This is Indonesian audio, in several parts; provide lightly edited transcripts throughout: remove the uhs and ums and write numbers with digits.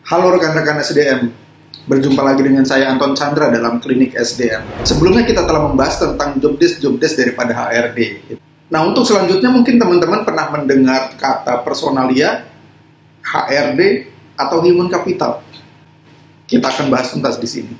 Halo rekan-rekan SDM, berjumpa lagi dengan saya Anton Chandra dalam Klinik SDM. Sebelumnya kita telah membahas tentang job desk daripada HRD. Nah, untuk selanjutnya mungkin teman-teman pernah mendengar kata personalia, HRD, atau human capital. Kita akan bahas tuntas di sini.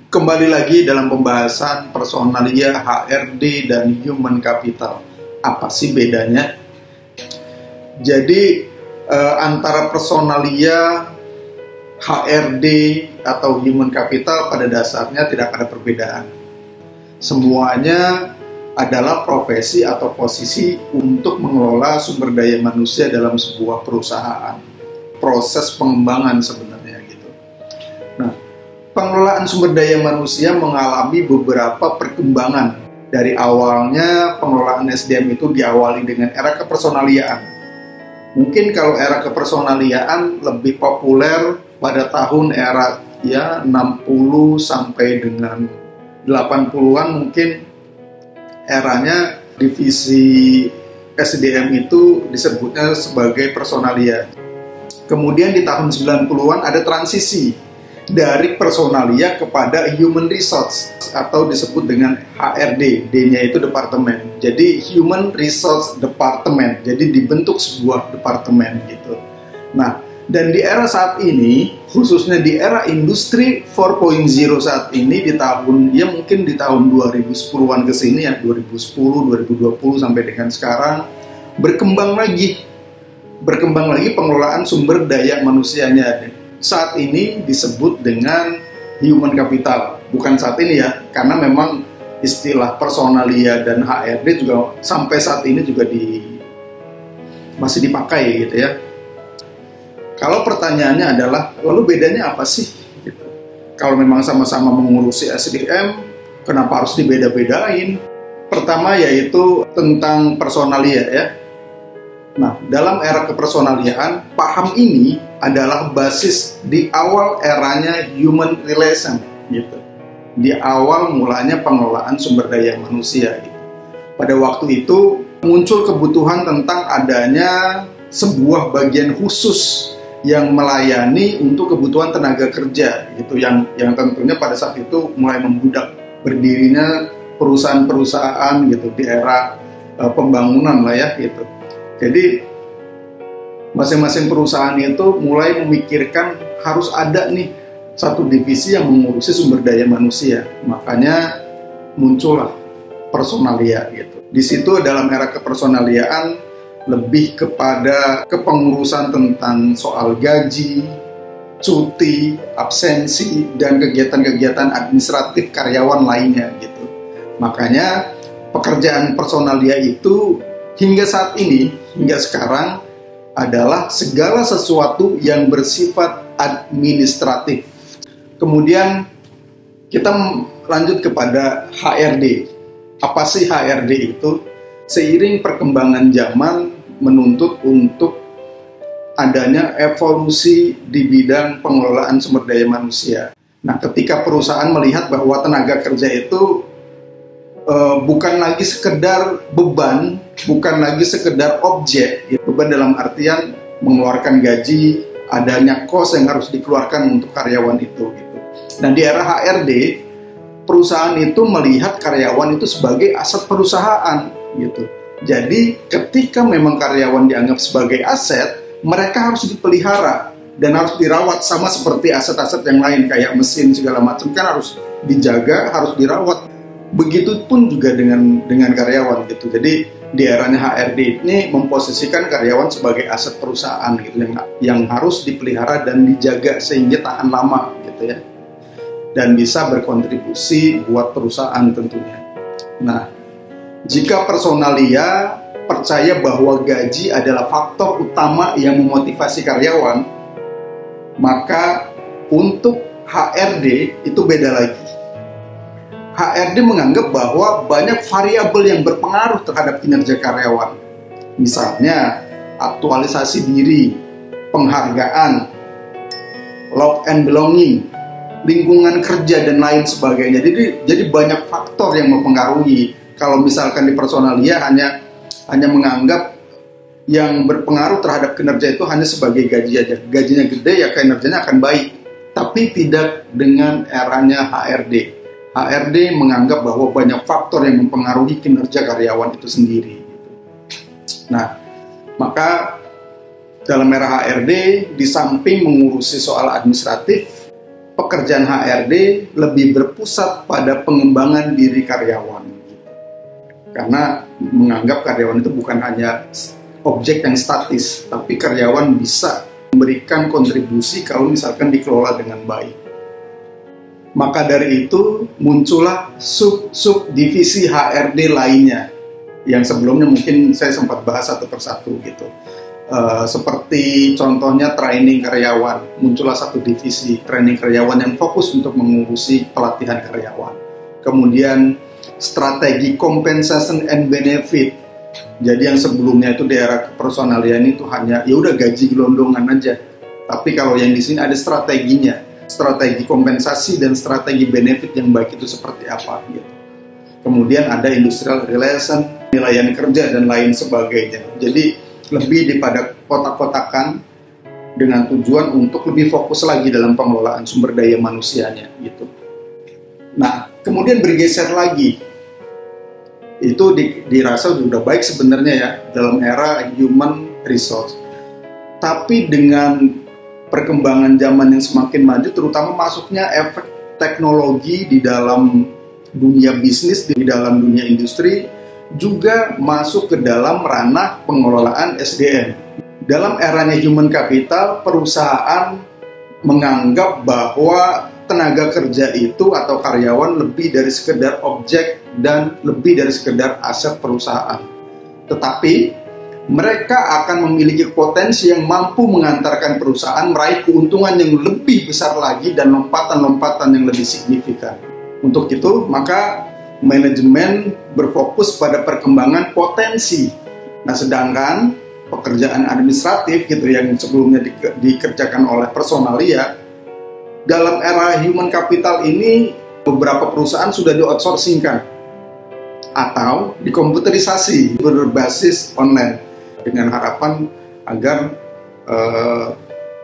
Kembali lagi dalam pembahasan personalia, HRD, dan human capital. Apa sih bedanya? Jadi antara personalia, HRD, atau human capital pada dasarnya tidak ada perbedaan. Semuanya adalah profesi atau posisi untuk mengelola sumber daya manusia dalam sebuah perusahaan. Proses pengembangan sebenarnya gitu. Nah, pengelolaan sumber daya manusia mengalami beberapa perkembangan. Dari awalnya pengelolaan SDM itu diawali dengan era kepersonaliaan. Mungkin kalau era kepersonaliaan lebih populer pada tahun era 60 sampai dengan 80-an, mungkin eranya divisi SDM itu disebutnya sebagai personalia. Kemudian di tahun 90-an ada transisi dari personalia kepada human resource atau disebut dengan HRD, D-nya itu departemen. Jadi human resource department. Jadi dibentuk sebuah departemen gitu. Nah, dan di era saat ini, khususnya di era industri 4.0 saat ini, mungkin di tahun 2010-an ke sini ya, 2010, 2020 sampai dengan sekarang, berkembang lagi pengelolaan sumber daya manusianya. Saat ini disebut dengan human capital. Bukan saat ini ya, karena memang istilah personalia dan HRD juga sampai saat ini juga masih dipakai gitu ya. Kalau pertanyaannya adalah, lalu bedanya apa sih? Gitu. Kalau memang sama-sama mengurusi SDM, kenapa harus dibeda-bedain? Pertama yaitu tentang personalia ya. Nah, dalam era kepersonaliaan, paham ini adalah basis di awal eranya human relation gitu. Di awal mulanya pengelolaan sumber daya manusia gitu. Pada waktu itu muncul kebutuhan tentang adanya sebuah bagian khusus yang melayani untuk kebutuhan tenaga kerja gitu, yang tentunya pada saat itu mulai membludak berdirinya perusahaan-perusahaan gitu di era pembangunan lah ya gitu. Jadi masing-masing perusahaan itu mulai memikirkan harus ada nih satu divisi yang mengurusi sumber daya manusia. Makanya muncullah personalia gitu. Di situ dalam era kepersonaliaan lebih kepada kepengurusan tentang soal gaji, cuti, absensi, dan kegiatan-kegiatan administratif karyawan lainnya gitu. Makanya pekerjaan personalia itu hingga saat ini, hingga sekarang adalah segala sesuatu yang bersifat administratif. Kemudian kita lanjut kepada HRD. Apa sih HRD itu? Seiring perkembangan zaman menuntut untuk adanya evolusi di bidang pengelolaan sumber daya manusia. Nah, ketika perusahaan melihat bahwa tenaga kerja itu bukan lagi sekedar beban, bukan lagi sekedar objek, gitu. Beban dalam artian mengeluarkan gaji, adanya kos yang harus dikeluarkan untuk karyawan itu gitu. Dan di era HRD, perusahaan itu melihat karyawan itu sebagai aset perusahaan gitu. Jadi ketika memang karyawan dianggap sebagai aset, mereka harus dipelihara dan harus dirawat sama seperti aset-aset yang lain kayak mesin segala macam, kan harus dijaga, harus dirawat. Begitupun juga dengan karyawan gitu. Jadi di eranya HRD ini memposisikan karyawan sebagai aset perusahaan gitu yang harus dipelihara dan dijaga sehingga tahan lama gitu ya. Dan bisa berkontribusi buat perusahaan tentunya. Nah, jika personalia percaya bahwa gaji adalah faktor utama yang memotivasi karyawan, maka untuk HRD itu beda lagi. HRD menganggap bahwa banyak variabel yang berpengaruh terhadap kinerja karyawan. Misalnya aktualisasi diri, penghargaan, love and belonging, lingkungan kerja dan lain sebagainya. Jadi banyak faktor yang mempengaruhi. Kalau misalkan di personalia hanya menganggap yang berpengaruh terhadap kinerja itu hanya sebagai gaji aja. Gajinya gede ya kinerjanya akan baik. Tapi tidak dengan eranya HRD. HRD menganggap bahwa banyak faktor yang mempengaruhi kinerja karyawan itu sendiri. Nah, maka dalam era HRD, di samping mengurusi soal administratif, pekerjaan HRD lebih berpusat pada pengembangan diri karyawan. Karena menganggap karyawan itu bukan hanya objek yang statis, tapi karyawan bisa memberikan kontribusi kalau misalkan dikelola dengan baik. Maka dari itu muncullah sub-divisi HRD lainnya yang sebelumnya mungkin saya sempat bahas satu persatu gitu. Seperti contohnya training karyawan, muncullah satu divisi training karyawan yang fokus untuk mengurusi pelatihan karyawan. Kemudian strategi compensation and benefit. Jadi yang sebelumnya itu daerah kepersonalian itu hanya ya udah gaji gelondongan aja. Tapi kalau yang di sini ada strateginya, strategi kompensasi dan strategi benefit yang baik itu seperti apa gitu. Kemudian ada industrial relation, penilaian kerja dan lain sebagainya. Jadi lebih daripada kotak-kotakan dengan tujuan untuk lebih fokus lagi dalam pengelolaan sumber daya manusianya gitu. Nah, kemudian bergeser lagi. Itu dirasa sudah baik sebenarnya ya dalam era human resource. Tapi dengan perkembangan zaman yang semakin maju, terutama masuknya efek teknologi di dalam dunia bisnis, di dalam dunia industri, juga masuk ke dalam ranah pengelolaan SDM. Dalam eranya human capital, perusahaan menganggap bahwa tenaga kerja itu atau karyawan lebih dari sekedar objek dan lebih dari sekedar aset perusahaan. Tetapi mereka akan memiliki potensi yang mampu mengantarkan perusahaan meraih keuntungan yang lebih besar lagi dan lompatan-lompatan yang lebih signifikan. Untuk itu, maka manajemen berfokus pada perkembangan potensi. Nah, sedangkan pekerjaan administratif gitu yang sebelumnya dikerjakan oleh personalia, dalam era human capital ini beberapa perusahaan sudah di-outsourcingkan atau dikomputerisasi berbasis online dengan harapan agar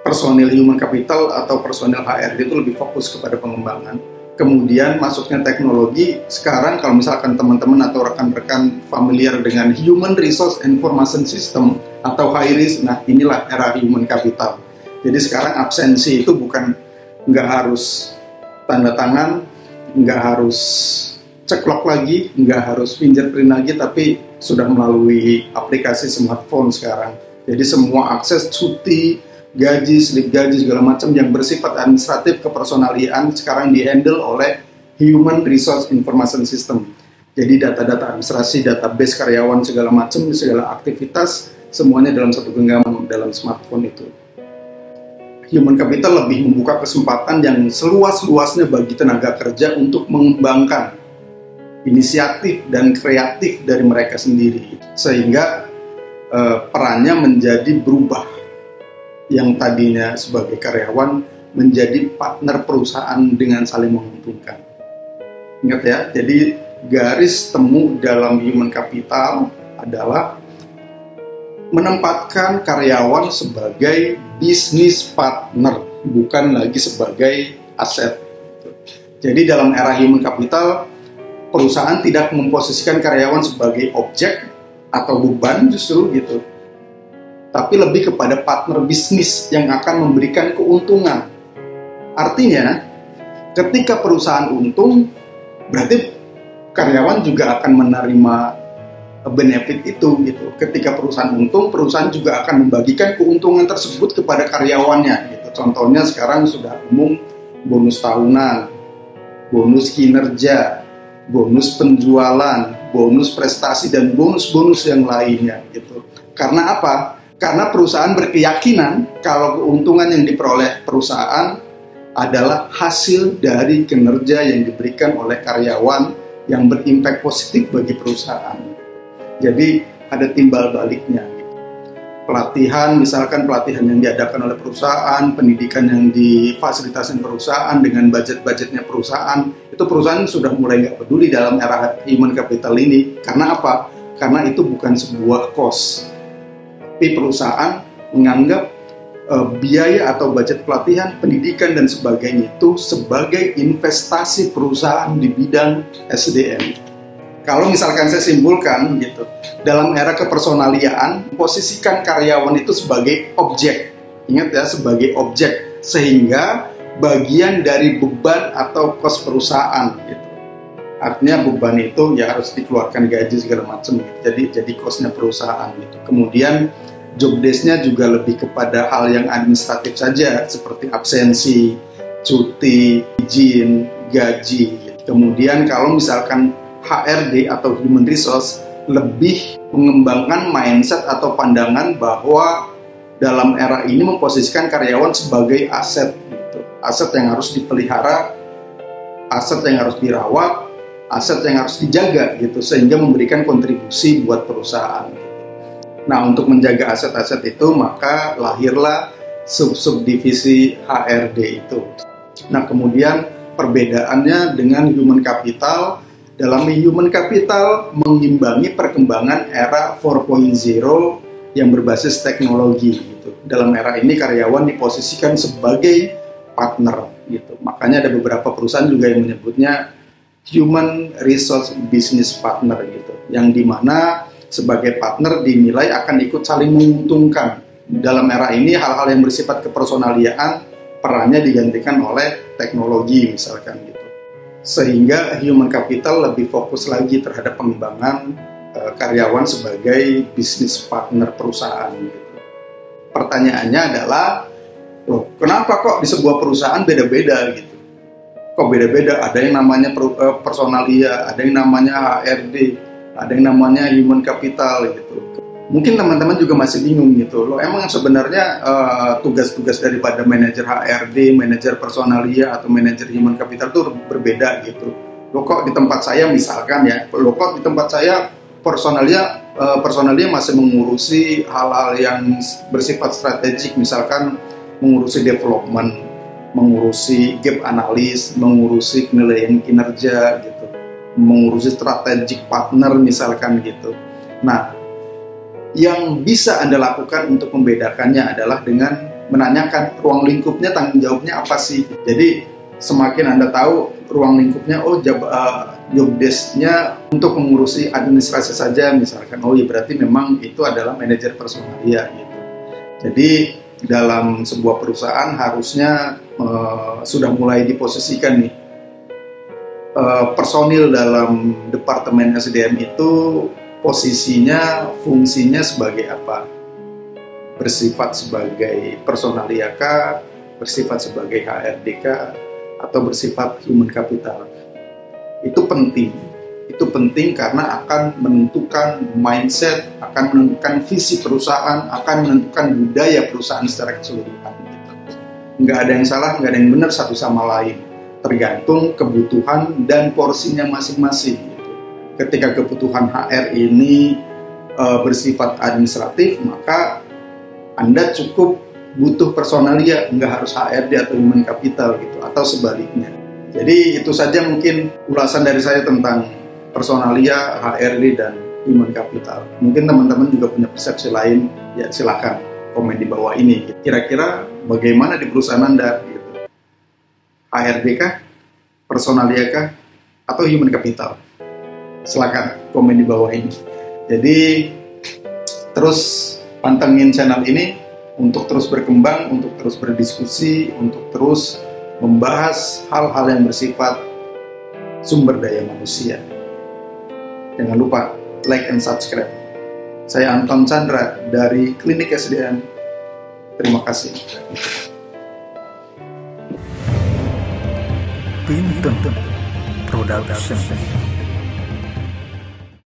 personil human capital atau personil HRD itu lebih fokus kepada pengembangan. Kemudian masuknya teknologi, sekarang kalau misalkan teman-teman atau rekan-rekan familiar dengan Human Resource Information System atau HIRIS, nah inilah era human capital. Jadi sekarang absensi itu bukan nggak harus tanda tangan, nggak harus ceklok lagi, nggak harus fingerprint lagi, tapi sudah melalui aplikasi smartphone sekarang. Jadi semua akses cuti, gaji, slip gaji, segala macam yang bersifat administratif kepersonalian sekarang di-handle oleh Human Resource Information System. Jadi data-data administrasi, database karyawan, segala macam, segala aktivitas, semuanya dalam satu genggaman dalam smartphone itu. Human Capital lebih membuka kesempatan yang seluas-luasnya bagi tenaga kerja untuk mengembangkan inisiatif dan kreatif dari mereka sendiri. Sehingga perannya menjadi berubah. Yang tadinya sebagai karyawan menjadi partner perusahaan dengan saling menguntungkan. Ingat ya, jadi garis temu dalam human capital adalah menempatkan karyawan sebagai bisnis partner, bukan lagi sebagai aset. Jadi dalam era human capital, perusahaan tidak memposisikan karyawan sebagai objek atau beban justru gitu, tapi lebih kepada partner bisnis yang akan memberikan keuntungan. Artinya, ketika perusahaan untung, berarti karyawan juga akan menerima benefit itu gitu. Ketika perusahaan untung, perusahaan juga akan membagikan keuntungan tersebut kepada karyawannya gitu. Contohnya sekarang sudah umum bonus tahunan, bonus kinerja, bonus penjualan, bonus prestasi dan bonus-bonus yang lainnya gitu. Karena apa? Karena perusahaan berkeyakinan kalau keuntungan yang diperoleh perusahaan adalah hasil dari kinerja yang diberikan oleh karyawan yang berimpact positif bagi perusahaan. Jadi ada timbal baliknya. pelatihan, misalkan pelatihan yang diadakan oleh perusahaan, pendidikan yang difasilitasi perusahaan dengan budget-budgetnya perusahaan, itu perusahaan sudah mulai nggak peduli dalam era human capital ini. Karena apa? Karena itu bukan sebuah cost. Tapi perusahaan menganggap biaya atau budget pelatihan, pendidikan, dan sebagainya itu sebagai investasi perusahaan di bidang SDM. Kalau misalkan saya simpulkan gitu, dalam era kepersonaliaan, posisikan karyawan itu sebagai objek. Ingat ya, sebagai objek. Sehingga bagian dari beban atau kos perusahaan gitu. Artinya beban itu ya harus dikeluarkan gaji segala macam gitu. Jadi kosnya perusahaan gitu. Kemudian job desk-nya juga lebih kepada hal yang administratif saja, seperti absensi, cuti, izin, gaji gitu. Kemudian kalau misalkan HRD atau Human Resource lebih mengembangkan mindset atau pandangan bahwa dalam era ini memposisikan karyawan sebagai aset gitu. Aset yang harus dipelihara, aset yang harus dirawat, aset yang harus dijaga gitu, sehingga memberikan kontribusi buat perusahaan. Nah, untuk menjaga aset-aset itu maka lahirlah subdivisi HRD itu. Nah, kemudian perbedaannya dengan human capital. Dalam human capital mengimbangi perkembangan era 4.0 yang berbasis teknologi gitu. Dalam era ini karyawan diposisikan sebagai partner gitu. Makanya ada beberapa perusahaan juga yang menyebutnya human resource business partner gitu. Yang dimana sebagai partner dinilai akan ikut saling menguntungkan. Dalam era ini hal-hal yang bersifat kepersonaliaan perannya digantikan oleh teknologi misalkan gitu. Sehingga human capital lebih fokus lagi terhadap pengembangan karyawan sebagai bisnis partner perusahaan gitu. Pertanyaannya adalah, loh, kenapa kok di sebuah perusahaan beda-beda gitu? Kok beda-beda? Ada yang namanya personalia, ada yang namanya HRD, ada yang namanya human capital gitu. Mungkin teman-teman juga masih bingung gitu, loh emang sebenarnya tugas-tugas daripada manajer HRD, manajer personalia atau manajer human capital itu berbeda gitu. Loh kok di tempat saya misalkan ya, loh kok di tempat saya personalia masih mengurusi hal-hal yang bersifat strategik, misalkan mengurusi development, mengurusi gap analis, mengurusi penilaian kinerja gitu, mengurusi strategic partner misalkan gitu. Nah, yang bisa Anda lakukan untuk membedakannya adalah dengan menanyakan ruang lingkupnya, tanggung jawabnya apa sih. Jadi semakin Anda tahu ruang lingkupnya, oh job desk-nya untuk mengurusi administrasi saja misalkan, oh ya berarti memang itu adalah manajer personalia gitu. Jadi dalam sebuah perusahaan harusnya sudah mulai diposisikan nih personil dalam departemen SDM itu posisinya, fungsinya sebagai apa? Bersifat sebagai personalia kah, bersifat sebagai HRD kah, atau bersifat human capital. Itu penting karena akan menentukan mindset, akan menentukan visi perusahaan, akan menentukan budaya perusahaan secara keseluruhan. Nggak ada yang salah, nggak ada yang benar satu sama lain. Tergantung kebutuhan dan porsinya masing-masing. Ketika kebutuhan HR ini bersifat administratif, maka Anda cukup butuh personalia, nggak harus HRD atau human capital gitu, atau sebaliknya. Jadi itu saja mungkin ulasan dari saya tentang personalia, HRD, dan human capital. Mungkin teman-teman juga punya persepsi lain, ya silakan komen di bawah ini. Kira-kira bagaimana di perusahaan Anda? Gitu. HRD kah, personalia kah, atau human capital? Silakan komen di bawah ini. Jadi terus pantengin channel ini untuk terus berkembang, untuk terus berdiskusi, untuk terus membahas hal-hal yang bersifat sumber daya manusia. Jangan lupa like and subscribe. Saya Anton Chandra dari Klinik SDM. Terima kasih. Pinten Production.